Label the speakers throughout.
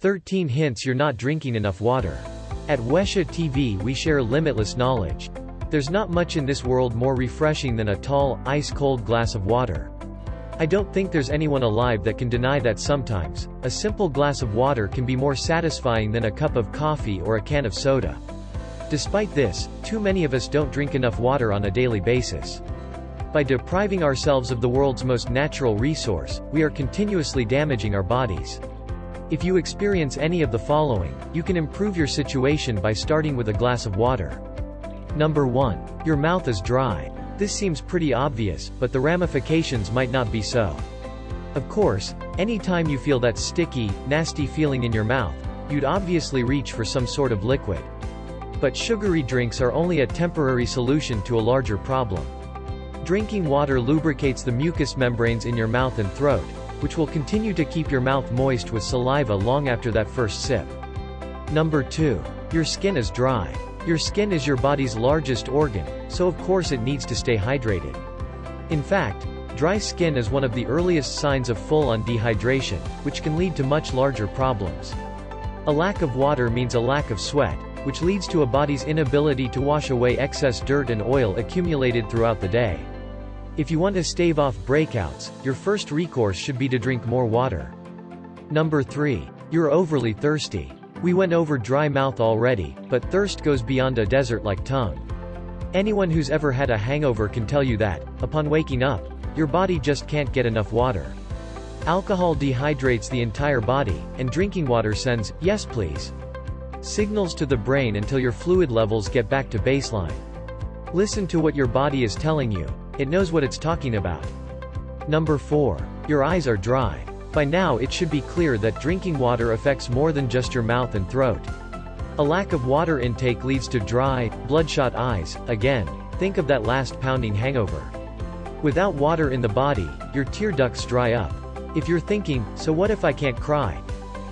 Speaker 1: 13 hints you're not drinking enough water. At Wesha TV we share limitless knowledge. There's not much in this world more refreshing than a tall, ice-cold glass of water. I don't think there's anyone alive that can deny that sometimes, a simple glass of water can be more satisfying than a cup of coffee or a can of soda. Despite this, too many of us don't drink enough water on a daily basis. By depriving ourselves of the world's most natural resource, we are continuously damaging our bodies. If you experience any of the following, you can improve your situation by starting with a glass of water. Number 1. Your mouth is dry. This seems pretty obvious, but the ramifications might not be so. Of course, anytime you feel that sticky, nasty feeling in your mouth, you'd obviously reach for some sort of liquid. But sugary drinks are only a temporary solution to a larger problem. Drinking water lubricates the mucous membranes in your mouth and throat, which will continue to keep your mouth moist with saliva long after that first sip. Number 2. Your skin is dry. Your skin is your body's largest organ, so of course it needs to stay hydrated. In fact, dry skin is one of the earliest signs of full-on dehydration, which can lead to much larger problems. A lack of water means a lack of sweat, which leads to a body's inability to wash away excess dirt and oil accumulated throughout the day. If you want to stave off breakouts, your first recourse should be to drink more water. Number 3. You're overly thirsty. We went over dry mouth already, but thirst goes beyond a desert-like tongue. Anyone who's ever had a hangover can tell you that, upon waking up, your body just can't get enough water. Alcohol dehydrates the entire body, and drinking water sends, "Yes please" signals to the brain until your fluid levels get back to baseline. Listen to what your body is telling you. It knows what it's talking about. Number 4. Your eyes are dry. By now it should be clear that drinking water affects more than just your mouth and throat. A lack of water intake leads to dry, bloodshot eyes. Again, think of that last pounding hangover. Without water in the body, your tear ducts dry up. If you're thinking, so what if I can't cry?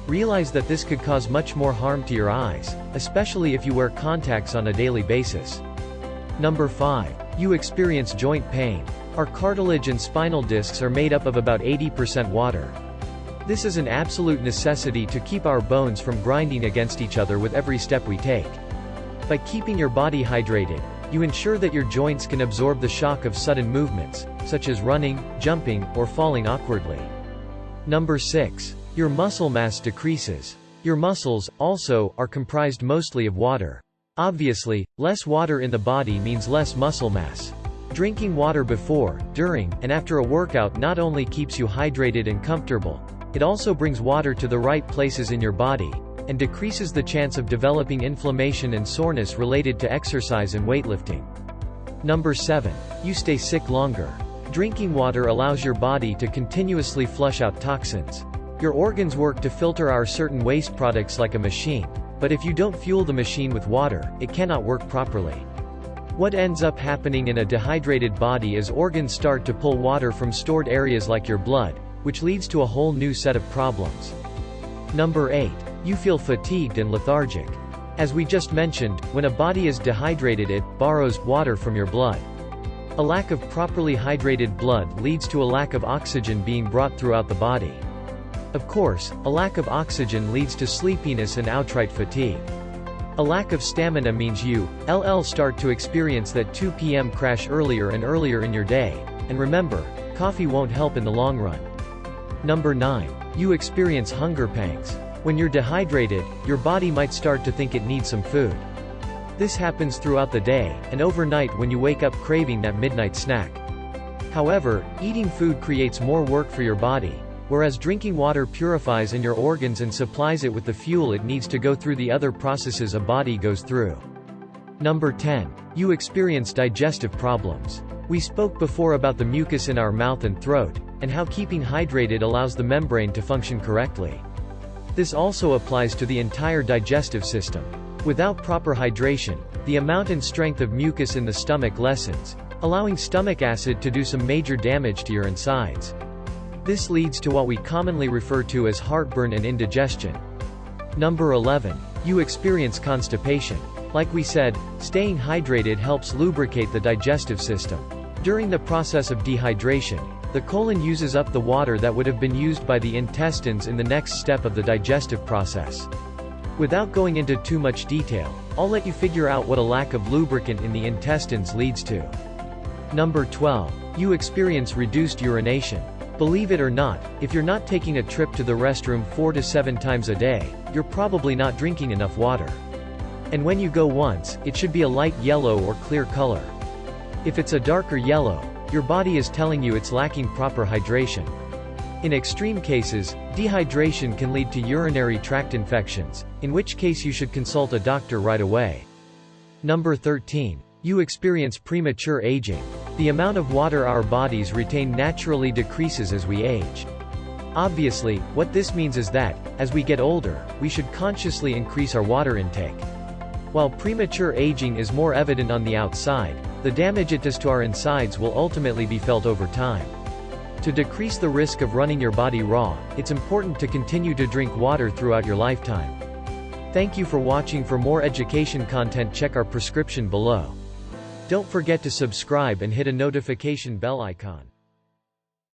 Speaker 1: Realize that this could cause much more harm to your eyes, especially if you wear contacts on a daily basis. Number 5. You experience joint pain. Our cartilage and spinal discs are made up of about 80% water. This is an absolute necessity to keep our bones from grinding against each other with every step we take. By keeping your body hydrated, you ensure that your joints can absorb the shock of sudden movements, such as running, jumping, or falling awkwardly. Number 6. Your muscle mass decreases. Your muscles, also, are comprised mostly of water. Obviously, less water in the body means less muscle mass. Drinking water before, during, and after a workout not only keeps you hydrated and comfortable, it also brings water to the right places in your body, and decreases the chance of developing inflammation and soreness related to exercise and weightlifting. Number 7. You stay sick longer. Drinking water allows your body to continuously flush out toxins. Your organs work to filter out certain waste products like a machine. But if you don't fuel the machine with water, it cannot work properly. What ends up happening in a dehydrated body is organs start to pull water from stored areas like your blood, which leads to a whole new set of problems. Number 8. You feel fatigued and lethargic. As we just mentioned, when a body is dehydrated it borrows water from your blood. A lack of properly hydrated blood leads to a lack of oxygen being brought throughout the body. Of course, a lack of oxygen leads to sleepiness and outright fatigue. A lack of stamina means you start to experience that 2 p.m. crash earlier and earlier in your day, and remember, coffee won't help in the long run. Number 9. You experience hunger pangs. When you're dehydrated, your body might start to think it needs some food. This happens throughout the day, and overnight when you wake up craving that midnight snack. However, eating food creates more work for your body, whereas drinking water purifies in your organs and supplies it with the fuel it needs to go through the other processes a body goes through. Number 10. You experience digestive problems. We spoke before about the mucus in our mouth and throat, and how keeping hydrated allows the membrane to function correctly. This also applies to the entire digestive system. Without proper hydration, the amount and strength of mucus in the stomach lessens, allowing stomach acid to do some major damage to your insides. This leads to what we commonly refer to as heartburn and indigestion. Number 11. You experience constipation. Like we said, staying hydrated helps lubricate the digestive system. During the process of dehydration, The colon uses up the water that would have been used by the intestines in the next step of the digestive process. Without going into too much detail, I'll let you figure out what a lack of lubricant in the intestines leads to. Number 12. You experience reduced urination. Believe it or not, if you're not taking a trip to the restroom 4 to 7 times a day, you're probably not drinking enough water. And when you go once, it should be a light yellow or clear color. If it's a darker yellow, your body is telling you it's lacking proper hydration. In extreme cases, dehydration can lead to urinary tract infections, in which case you should consult a doctor right away. Number 13. You experience premature aging. The amount of water our bodies retain naturally decreases as we age. Obviously, what this means is that, as we get older, we should consciously increase our water intake. While premature aging is more evident on the outside, the damage it does to our insides will ultimately be felt over time. To decrease the risk of running your body raw, it's important to continue to drink water throughout your lifetime. Thank you for watching. For more education content, check our prescription below. Don't forget to subscribe and hit a notification bell icon.